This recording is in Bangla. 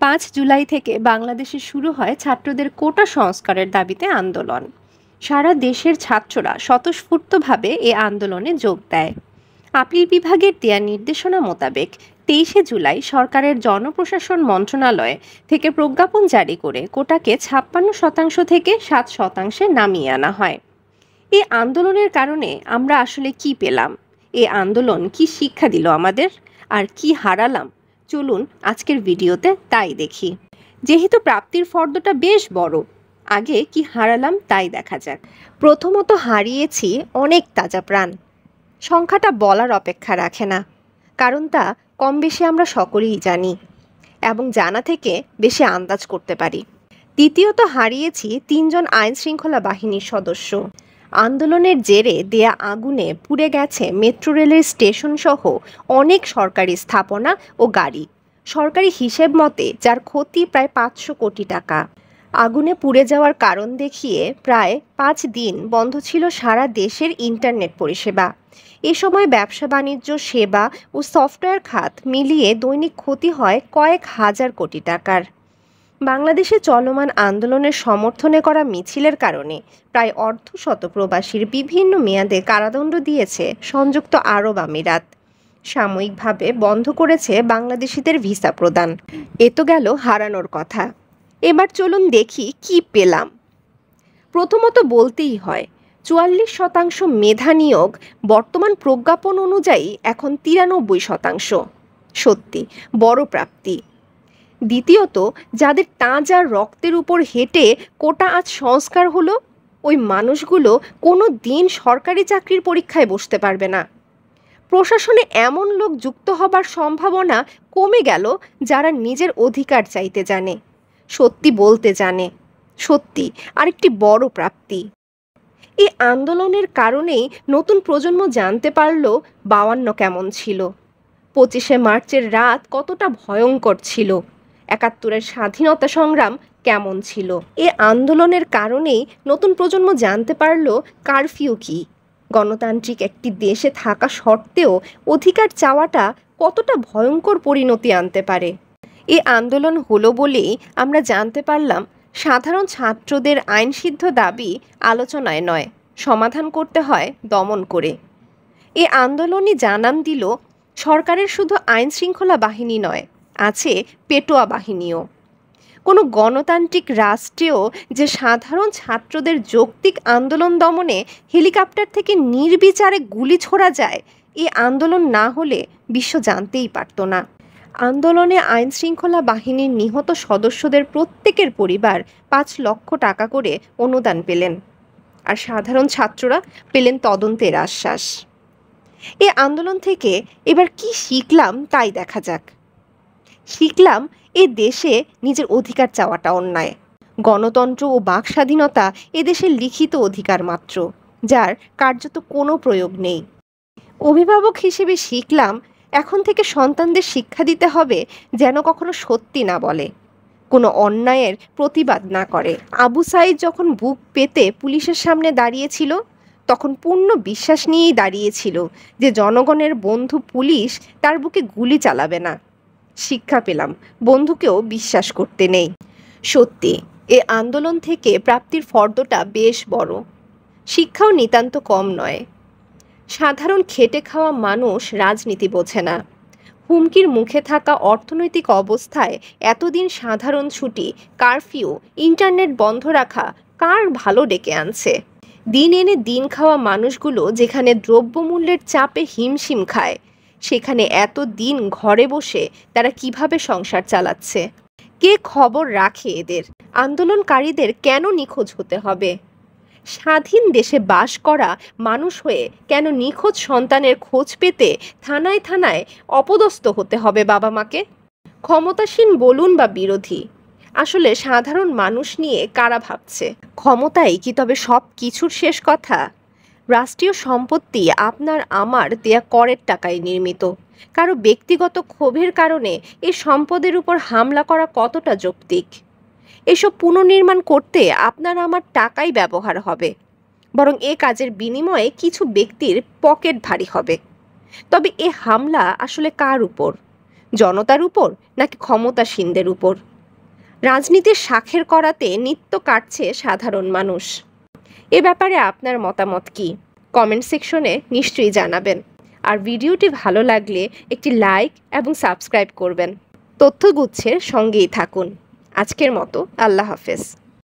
5 জুলাই থেকে বাংলাদেশে শুরু হয় ছাত্রদের কোটা সংস্কারের দাবিতে আন্দোলন। সারা দেশের ছাত্ররা স্বতঃস্ফূর্তভাবে এ আন্দোলনে যোগ দেয়। আপিল বিভাগের দেয়া নির্দেশনা মোতাবেক 23শে জুলাই সরকারের জনপ্রশাসন মন্ত্রণালয় থেকে প্রজ্ঞাপন জারি করে কোটাকে 56% থেকে 7% নামিয়ে আনা হয়। এই আন্দোলনের কারণে আমরা আসলে কি পেলাম, এই আন্দোলন কি শিক্ষা দিল আমাদের, আর কি হারালাম, চলুন আজকের ভিডিওতে তাই দেখি। যেহেতু প্রাপ্তির ফর্দটা বেশ বড়, আগে কি হারালাম তাই দেখা যাক। প্রথমত হারিয়েছি অনেক তাজা প্রাণ। সংখ্যাটা বলার অপেক্ষা রাখে না, কারণ তা কম বেশি আমরা সকলেই জানি এবং জানা থেকে বেশি আন্দাজ করতে পারি। দ্বিতীয়ত হারিয়েছি 3 জন আইন শৃঙ্খলা বাহিনীর সদস্য। আন্দোলনের জেরে দেয়া আগুনে পুড়ে গেছে মেট্রো রেলের স্টেশন সহ অনেক সরকারি স্থাপনা ও গাড়ি। সরকারি হিসেব মতে যার ক্ষতি প্রায় 500 কোটি টাকা। আগুনে পুড়ে যাওয়ার কারণ দেখিয়ে প্রায় 5 দিন বন্ধ ছিল সারা দেশের ইন্টারনেট পরিষেবা। এ সময় ব্যবসা বাণিজ্য, সেবা ও সফটওয়্যার খাত মিলিয়ে দৈনিক ক্ষতি হয় কয়েক হাজার কোটি টাকার। বাংলাদেশে চলমান আন্দোলনের সমর্থনে করা মিছিলের কারণে প্রায় অর্ধশত প্রবাসীর বিভিন্ন মেয়াদে কারাদণ্ড দিয়েছে সংযুক্ত আরব আমিরাত। সাময়িকভাবে বন্ধ করেছে বাংলাদেশিদের ভিসা প্রদান। এ তো গেল হারানোর কথা। এবার চলুন দেখি কি পেলাম। প্রথমত বলতেই হয় 44% মেধা নিয়োগ বর্তমান প্রজ্ঞাপন অনুযায়ী এখন 93%। সত্যি বড় প্রাপ্তি। দ্বিতীয়ত, যাদের তাজা রক্তের উপর হেঁটে কোটা আজ সংস্কার হলো, ওই মানুষগুলো কোনো দিন সরকারি চাকরির পরীক্ষায় বসতে পারবে না। প্রশাসনে এমন লোক যুক্ত হবার সম্ভাবনা কমে গেল যারা নিজের অধিকার চাইতে জানে, সত্যি বলতে জানে। সত্যি আরেকটি বড় প্রাপ্তি। এই আন্দোলনের কারণেই নতুন প্রজন্ম জানতে পারল 52 কেমন ছিল, 25শে মার্চের রাত কতটা ভয়ঙ্কর ছিল, 71-এর স্বাধীনতা সংগ্রাম কেমন ছিল। এ আন্দোলনের কারণেই নতুন প্রজন্ম জানতে পারল কারফিউ কি, গণতান্ত্রিক একটি দেশে থাকা সত্ত্বেও অধিকার চাওয়াটা কতটা ভয়ঙ্কর পরিণতি আনতে পারে। এ আন্দোলন হলো বলেই আমরা জানতে পারলাম সাধারণ ছাত্রদের আইনসিদ্ধ দাবি আলোচনায় নয়, সমাধান করতে হয় দমন করে। এ আন্দোলনই জানান দিল সরকারের শুধু আইন শৃঙ্খলা বাহিনী নয়, আছে পেটোয়া বাহিনীও। কোনো গণতান্ত্রিক রাষ্ট্রেও যে সাধারণ ছাত্রদের যৌক্তিক আন্দোলন দমনে হেলিকপ্টার থেকে নির্বিচারে গুলি ছোড়া যায়, এই আন্দোলন না হলে বিশ্ব জানতেই পারত না। আন্দোলনে আইন শৃঙ্খলা বাহিনীর নিহত সদস্যদের প্রত্যেকের পরিবার 5 লক্ষ টাকা করে অনুদান পেলেন, আর সাধারণ ছাত্ররা পেলেন তদন্তের আশ্বাস। এ আন্দোলন থেকে এবার কি শিখলাম তাই দেখা যাক। শিখলাম এ দেশে নিজের অধিকার চাওয়াটা অন্যায়। গণতন্ত্র ও বাক স্বাধীনতা এদেশের লিখিত অধিকার মাত্র, যার কার্যত কোনো প্রয়োগ নেই। অভিভাবক হিসেবে শিখলাম এখন থেকে সন্তানদের শিক্ষা দিতে হবে যেন কখনো সত্যি না বলে, কোনো অন্যায়ের প্রতিবাদ না করে। আবু সাঈদ যখন বুক পেতে পুলিশের সামনে দাঁড়িয়েছিল, তখন পূর্ণ বিশ্বাস নিয়েই দাঁড়িয়েছিল যে জনগণের বন্ধু পুলিশ তার বুকে গুলি চালাবে না। শিক্ষা পেলাম বন্ধুকেও বিশ্বাস করতে নেই। সত্যি এ আন্দোলন থেকে প্রাপ্তির ফর্দটা বেশ বড়। শিক্ষাও নিতান্ত কম নয়। সাধারণ খেটে খাওয়া মানুষ রাজনীতি বোঝে না। হুমকির মুখে থাকা অর্থনৈতিক অবস্থায় এতদিন সাধারণ ছুটি, কারফিউ, ইন্টারনেট বন্ধ রাখা কার ভালো ডেকে আনছে। দিন এনে দিন খাওয়া মানুষগুলো যেখানে দ্রব্যমূল্যের চাপে হিমশিম খায়, সেখানে এত দিন ঘরে বসে তারা কিভাবে সংসার চালাচ্ছে? কে খবর রাখে এদের? আন্দোলনকারীদের কেন নিখোঁজ হতে হবে? স্বাধীন দেশে বাস করা মানুষ হয়ে কেন নিখোঁজ সন্তানের খোঁজ পেতে থানায় থানায় অপদস্থ হতে হবে বাবা মাকে? ক্ষমতাসীন বলুন বা বিরোধী, আসলে সাধারণ মানুষ নিয়ে কারা ভাবছে? ক্ষমতাই কি তবে সব কিছুর শেষ কথা? রাষ্ট্রীয় সম্পত্তি আপনার আমার দেয়া করের টাকায় নির্মিত। কারো ব্যক্তিগত ক্ষোভের কারণে এই সম্পদের উপর হামলা করা কতটা যৌক্তিক? এসব পুনর্নির্মাণ করতে আপনার আমার টাকাই ব্যবহার হবে, বরং এ কাজের বিনিময়ে কিছু ব্যক্তির পকেট ভারী হবে। তবে এ হামলা আসলে কার উপর? জনতার উপর নাকি ক্ষমতাসীনদের উপর? রাজনীতির শাখের করাতে নিত্য কাটছে সাধারণ মানুষ। এ ব্যাপারে আপনার মতামত কি? কমেন্ট সেকশনে নিশ্চয়ই জানাবেন। আর ভিডিওটি ভালো লাগলে একটি লাইক এবং সাবস্ক্রাইব করবেন। তথ্যগুচ্ছের সঙ্গেই থাকুন। আজকের মতো আল্লাহ হাফেজ।